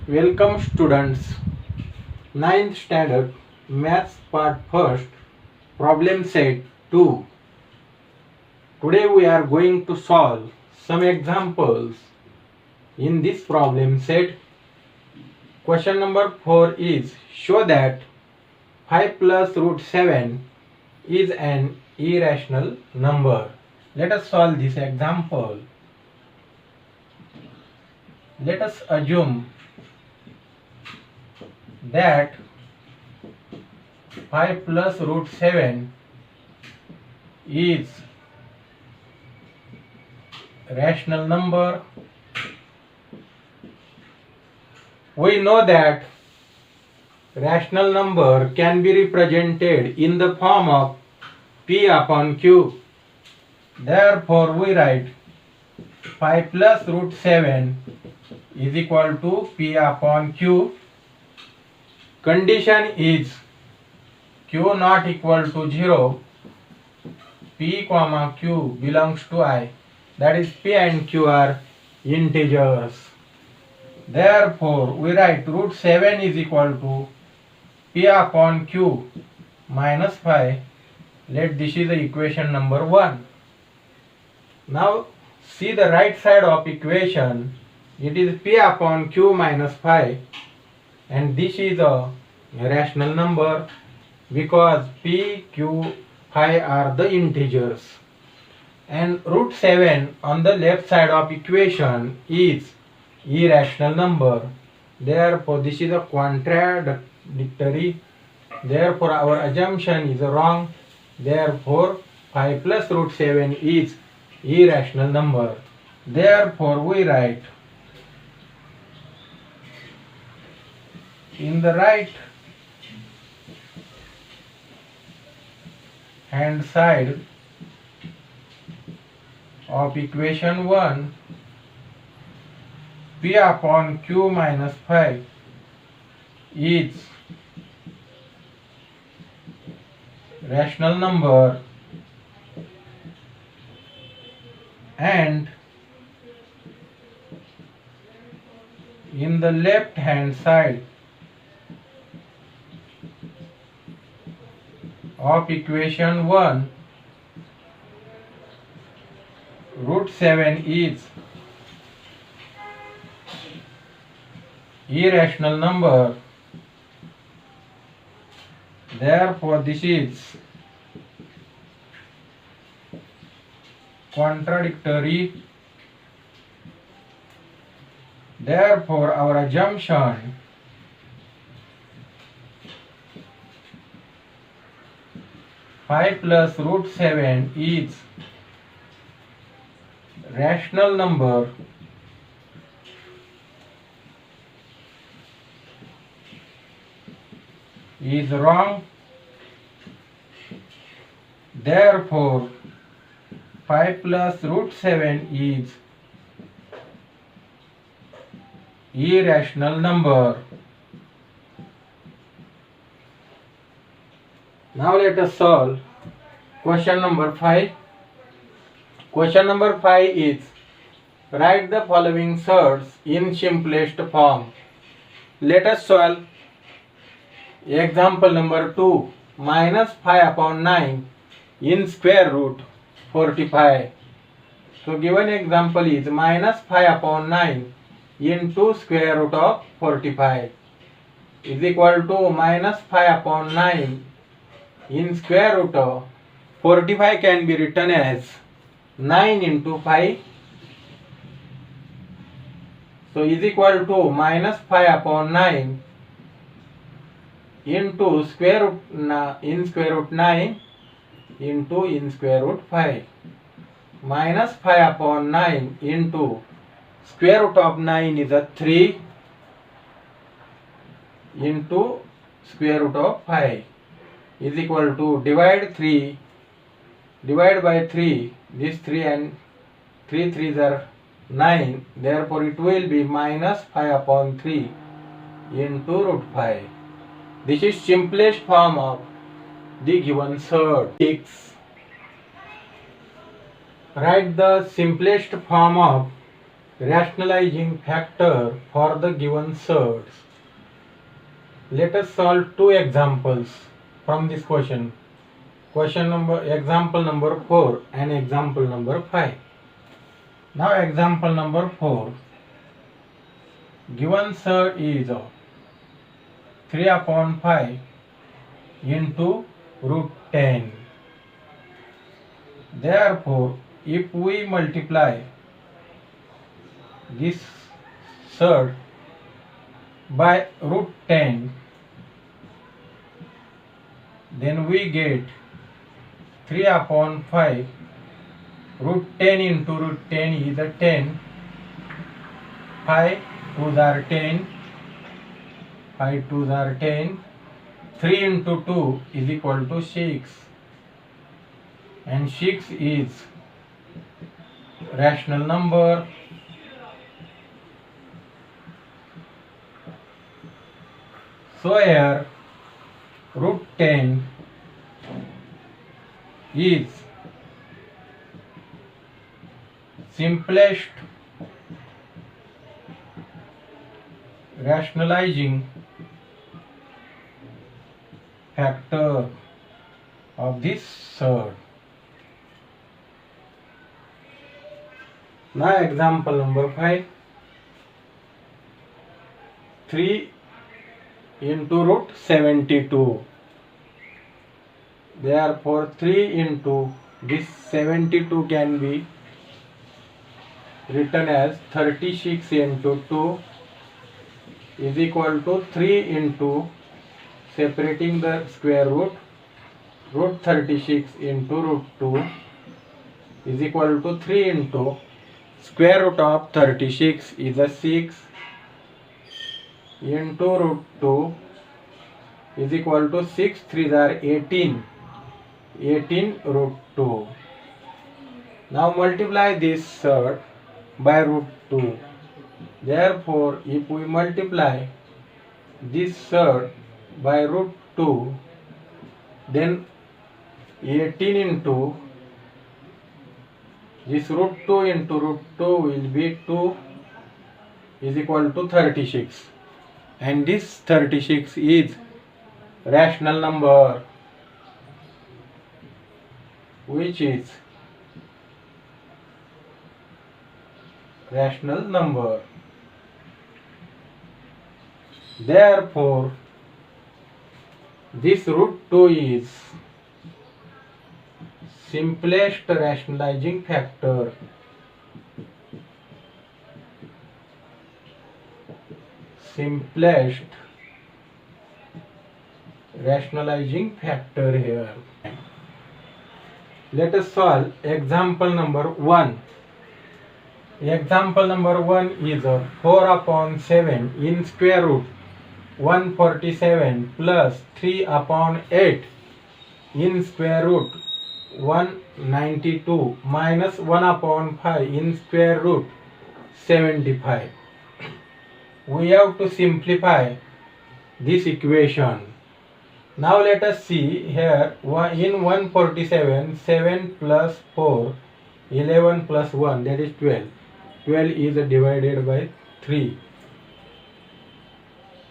Welcome students. Ninth standard maths part first problem set 2. Today we are going to solve some examples in this problem set. Question number 4 is show that 5 plus root 7 is an irrational number. Let us solve this example. Let us assume that 5 plus root 7 is rational number. We know that rational number can be represented in the form of P upon Q. Therefore, we write 5 plus root 7 is equal to P upon Q. Condition is Q not equal to 0, P comma Q belongs to I, that is P and Q are integers. Therefore, we write root 7 is equal to P upon Q minus 5. Let this is the equation number 1. Now see the right side of equation. It is P upon Q minus 5 and this is a rational number because P, Q, 5 are the integers. And root 7 on the left side of equation is irrational number. Therefore, this is a contradictory. Therefore, our assumption is wrong. Therefore, 5 plus root 7 is irrational number. Therefore, we write in the right hand side of equation 1, P upon Q minus 5 is rational number, and in the left hand side of equation 1, root 7 is irrational number. Therefore, this is contradictory. Therefore, our assumption five plus root 7 is rational number. Is wrong. Therefore, 5 plus root 7 is irrational number. Now let us solve question number 5. Question number 5 is write the following words in simplest form. Let us solve example number 2. Minus 5 upon 9 in square root 45. So given example is minus 5 upon 9 into square root of 45 is equal to minus 5 upon 9 in square root of 45 can be written as 9 into 5. So is equal to minus 5 upon 9 into square root in square root 9 into in square root 5. Minus 5 upon 9 into square root of 9 is a 3 into square root of 5 is equal to divide by 3. This 3 and 3 3s are 9. Therefore, it will be minus 5 upon 3 into root 5. This is simplest form of the given third. 6. Write the simplest form of rationalizing factor for the given surds. Let us solve two examples from this question. Example number 4 and example number 5. Now example number 4. Given surd is 3/5 into root 10. Therefore, if we multiply this surd by root 10, then we get 3/5. Root 10 into root 10 is a 10. 5 2s are 10. 5 2s are 10. 3 into 2 is equal to 6. And 6 is rational number. So here root 10 is simplest rationalizing factor of this surd. Now example number 5. 3 into root 72. Therefore 3 into this 72 can be written as 36 into 2 is equal to 3 into, separating the square root, root 36 into root 2 is equal to 3 into square root of 36 is a 6 into root 2 is equal to 6 3s are 18. 18 root 2. Now multiply this surd by root 2. Therefore, if we multiply this surd by root 2, then 18 into this root 2 into root 2 will be 2 is equal to 36. And this 36 is rational number, which is rational number. Therefore, this root 2 is simplest rationalizing factor. Simplest rationalizing factor here. Let us solve example number 1. Example number 1 is 4/7 in square root 147 plus 3/8 in square root 192 minus 1/5 in square root 75. We have to simplify this equation. Now let us see here, in 147, 7 plus 4, 11 plus 1, that is 12. 12 is divided by 3.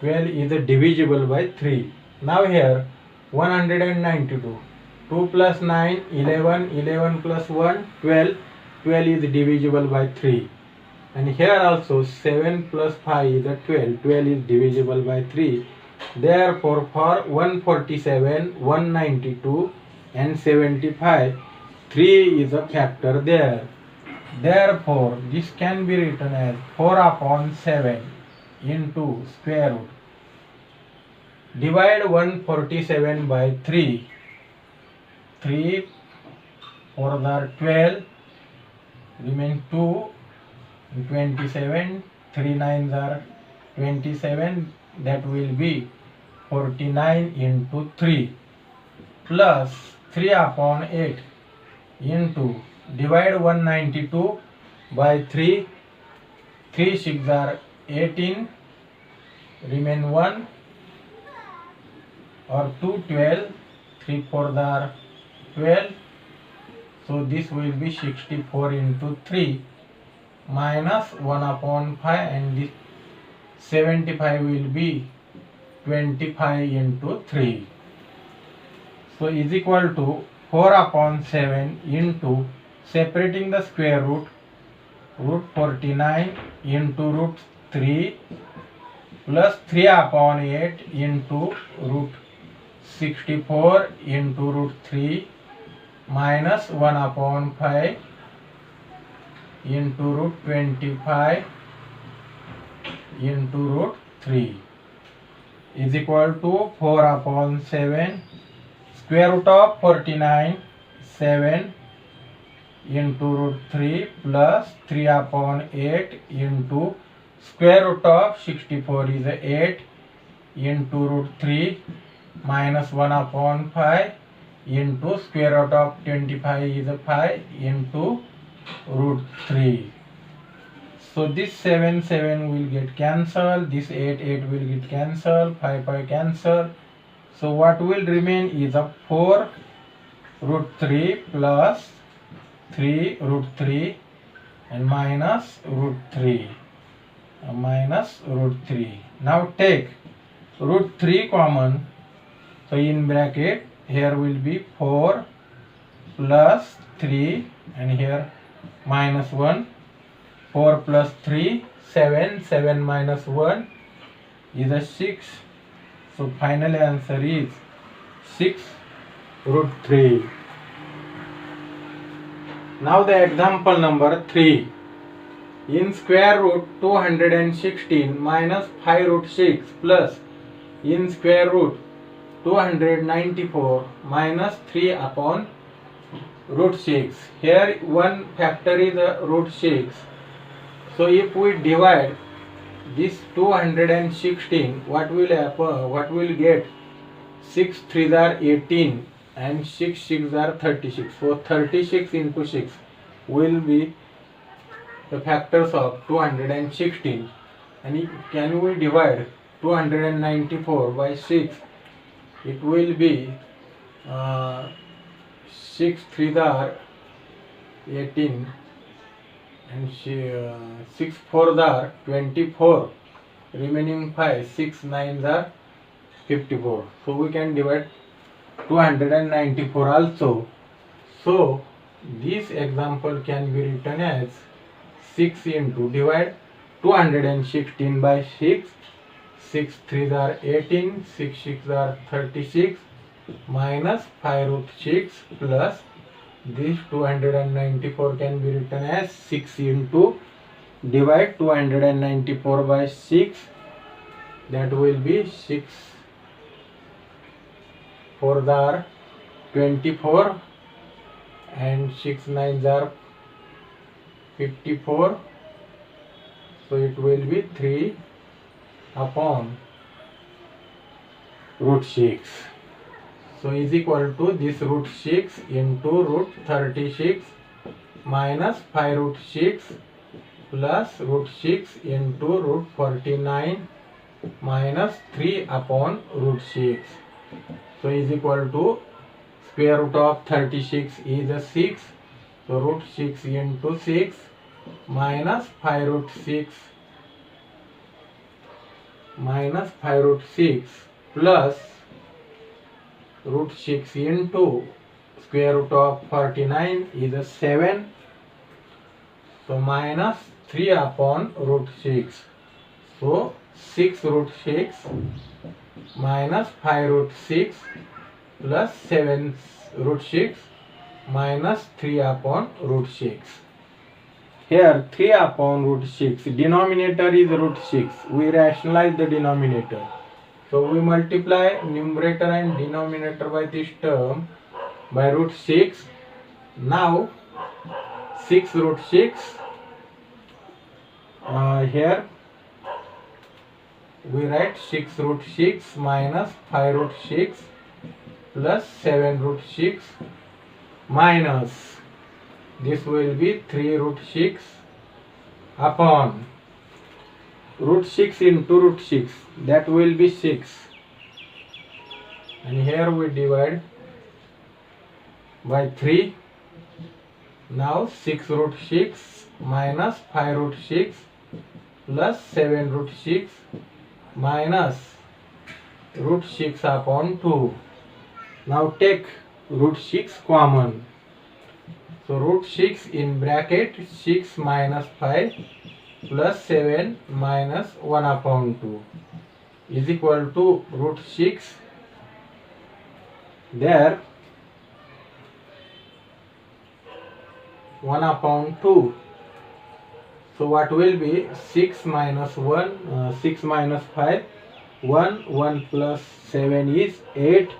12 is divisible by 3. Now here 192. 2 plus 9, 11, 11 plus 1, 12. 12 is divisible by 3. And here also 7 plus 5 is 12. 12 is divisible by 3. Therefore, for 147, 192 and 75, 3 is a factor there. Therefore, this can be written as 4/7 into square root. Divide 147 by 3. 3 4s are 12, remain 2, 27, 3 9s are 27, that will be 49 into 3 plus 3/8 into, divide 192 by 3, 3 6s are 18, remain 1, or 2 12, 3 4s are 12, so this will be 64 into 3 minus 1 upon 5, and this 75 will be 25 into 3. So is equal to 4 upon 7 into, separating the square root, root 49 into root 3 plus 3 upon 8 into root 64 into root 3 minus 1 upon 5 into root 25 into root 3 is equal to 4 upon 7 square root of 49 7 into root 3 plus 3 upon 8 into square root of 64 is 8 into root 3 minus 1 upon 5 into square root of 25 is 5 into root 3. So this 7 will get cancelled, this 8 will get cancelled, 5 cancel. So what will remain is a 4 root 3 plus 3 root 3 and minus root 3. Now take root 3 common. So in bracket here will be 4 plus 3 and here minus 1. 4 plus 3 7. 7 minus 1 is a 6. So final answer is 6 root 3. Now the example number 3. In square root 216 minus 5 root 6 plus in square root 294 minus 3 upon root 6. Here one factor is root 6. So if we divide this 216, what will happen? What will get? 6 3s are 18 and 6 6s are 36. So 36 into 6 will be the factors of 216. And can we divide 294 by 6? It will be 6 3s are 18 and 6 4s are 24. Remaining 5, 6 9s are 54. So we can divide 294 also. So this example can be written as 6 into, divide 216 by 6. 6 3s are 18, 6 6s are 36 minus 5 root 6 plus this 294 can be written as 6 into, divide 294 by 6, that will be 6 4s are 24 and 6 9s are 54. So it will be 3 upon root 6. So is equal to this root 6 into root 36 minus 5 root 6 plus root 6 into root 49 minus 3 upon root 6. So is equal to square root of 36 is a 6. So root 6 into 6 minus 5 root 6 minus 5 root 6 plus root 6 into square root of 49 is a 7. So minus 3 upon root 6. So 6 root 6 minus 5 root 6 plus 7 root 6 minus 3 upon root 6. Here 3 upon root 6, denominator is root 6. We rationalize the denominator. So we multiply numerator and denominator by this term by root 6. Now 6 root 6, here we write 6 root 6 minus 5 root 6 plus 7 root 6 minus, this will be 3 root 6 upon root 6 into root 6, that will be 6. And here we divide by 3 Now 6 root 6 minus 5 root 6 plus 7 root 6 minus root 6 upon 2. Now take root 6 common. So root 6 in bracket 6 minus 5 plus 7 minus 1 upon 2 is equal to root 6. There 1 upon 2. So what will be 6 minus 1, 6 minus 5, 1 plus 7 is 8.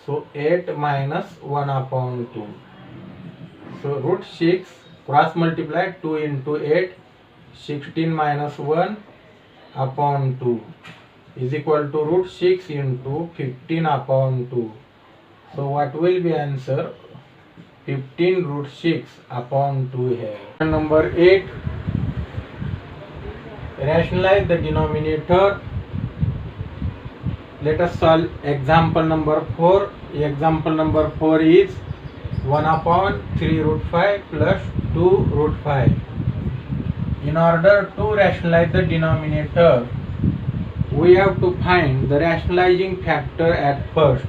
So 8 minus 1 upon 2. So root 6 cross multiply 2 into 8, 16 minus 1 upon 2 is equal to root 6 into 15 upon 2. So what will be answer? 15 root 6 upon 2 here. Number 8. Rationalize the denominator. Let us solve example number 4. Example number 4 is 1 upon 3 root 5 plus 2 root 5. In order to rationalize the denominator, we have to find the rationalizing factor at first.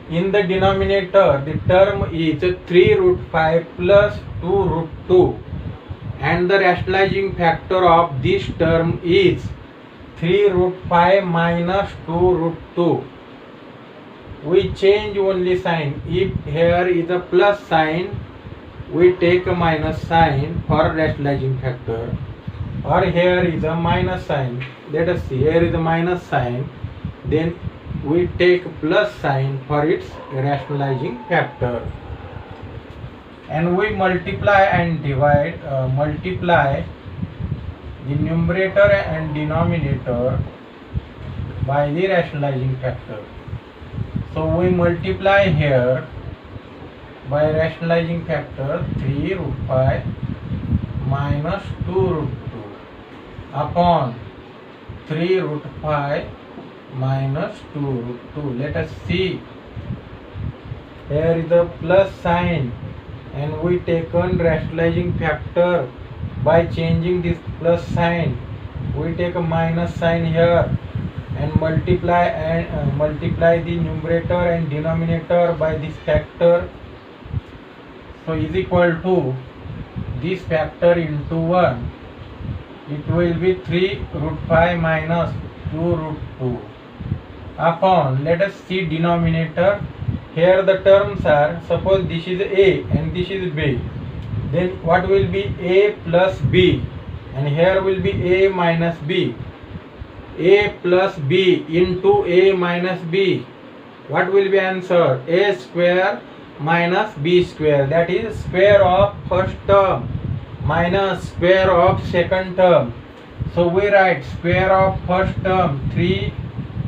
In the denominator, the term is 3 root 5 plus 2 root 2, and the rationalizing factor of this term is 3 root 5 minus 2 root 2. We change only sign. If here is a plus sign, we take a minus sign for rationalizing factor, or here is a minus sign. Let us see, here is a minus sign, then we take plus sign for its rationalizing factor, and we multiply and divide, multiply the numerator and denominator by the rationalizing factor. So we multiply here by rationalizing factor 3 root 5 minus 2 root 2 upon 3 root 5 minus 2 root 2. Let us see, here is the plus sign, and we take on rationalizing factor. By changing this plus sign, we take a minus sign here and multiply the numerator and denominator by this factor. So is equal to this factor into 1. It will be 3 root 5 minus 2 root 2 upon, let us see denominator. Here the terms are, suppose this is A and this is B, then what will be A plus B, and here will be A minus B. A plus B into A minus B, what will be answer? A square minus B square, that is square of first term minus square of second term. So we write square of first term 3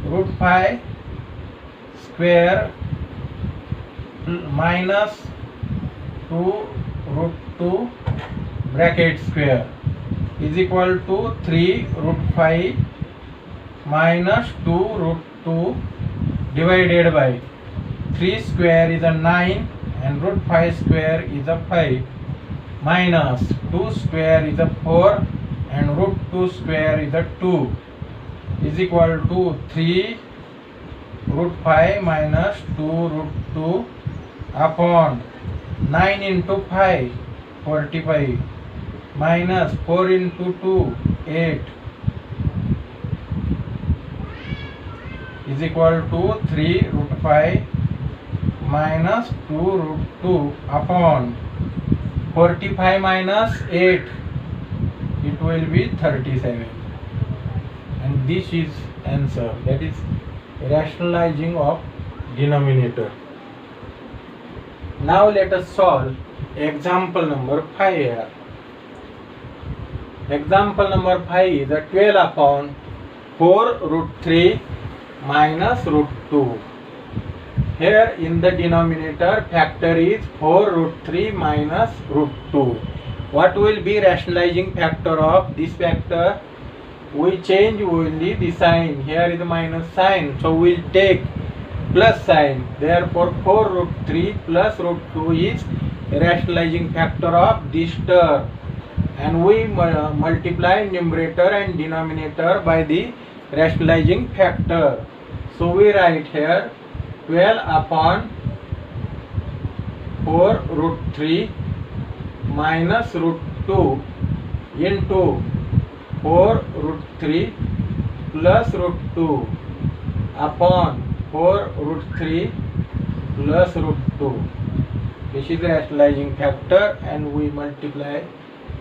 root 5 square minus 2 root 2 bracket square is equal to 3 root 5 minus 2 root 2 divided by 3 square is a 9 and root 5 square is a 5 minus 2 square is a 4 and root 2 square is a 2 is equal to 3 root 5 minus 2 root 2 upon 9 into 5 45 minus 4 into 2 8 is equal to 3 root 5 minus 2 root 2 upon 45 minus 8, it will be 37, and this is answer, that is rationalizing of denominator. Now let us solve example number 5 here. Example number 5 is a 12 upon 4 root 3 minus root 2. Here in the denominator factor is 4 root 3 minus root 2. What will be rationalizing factor of this factor? We change only the sign. Here is the minus sign, so we will take plus sign. Therefore 4 root 3 plus root 2 is rationalizing factor of this term, and we multiply numerator and denominator by the rationalizing factor. So we write here 12 upon 4 root 3 minus root 2 into 4 root 3 plus root 2 upon 4 root 3 plus root 2. This is the rationalizing factor, and we multiply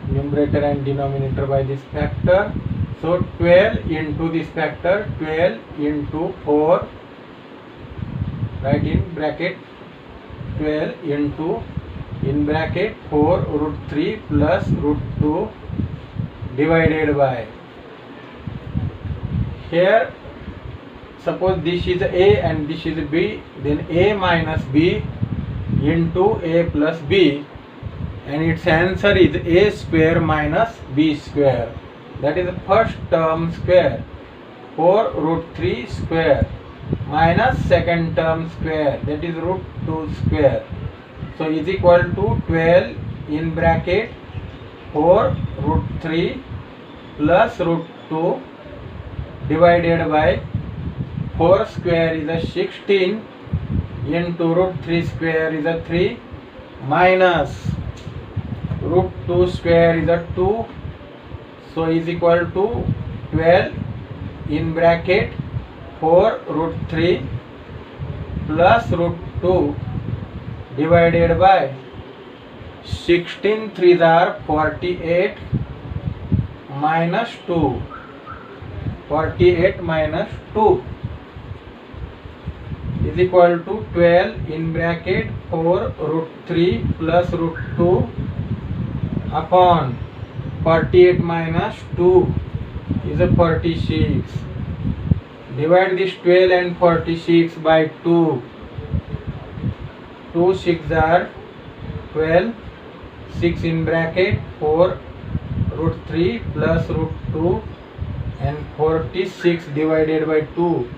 numerator and denominator by this factor. So 12 into this factor, 12 into 4, write in bracket 12 into in bracket 4 root 3 plus root 2 divided by, here suppose this is A and this is B, then A minus B into A plus B, and its answer is A square minus B square. That is the first term square, 4 root 3 square minus second term square, that is root 2 square. So is equal to 12 in bracket 4 root 3 plus root 2 divided by 4 square is a 16 into root 3 square is a 3 minus root 2 square is a 2. So is equal to 12 in bracket 4 root 3 plus root 2 divided by 16 3s are 48 minus 2, 48 minus 2 is equal to 12 in bracket 4 root 3 plus root 2 upon 48 minus 2 is a 46. Divide this 12 and 46 by 2. 2 6 are 12. 6 in bracket 4 root 3 plus root 2, and 46 divided by 2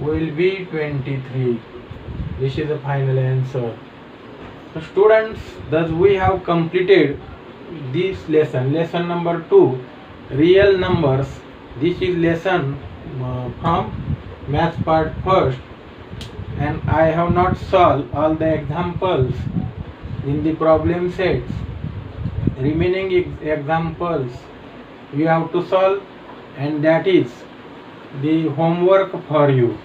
will be 23. This is the final answer. So students, thus we have completed this lesson, lesson number 2, real numbers. This is lesson from maths part first, and I have not solved all the examples in the problem sets. Remaining examples you have to solve, and that is the homework for you.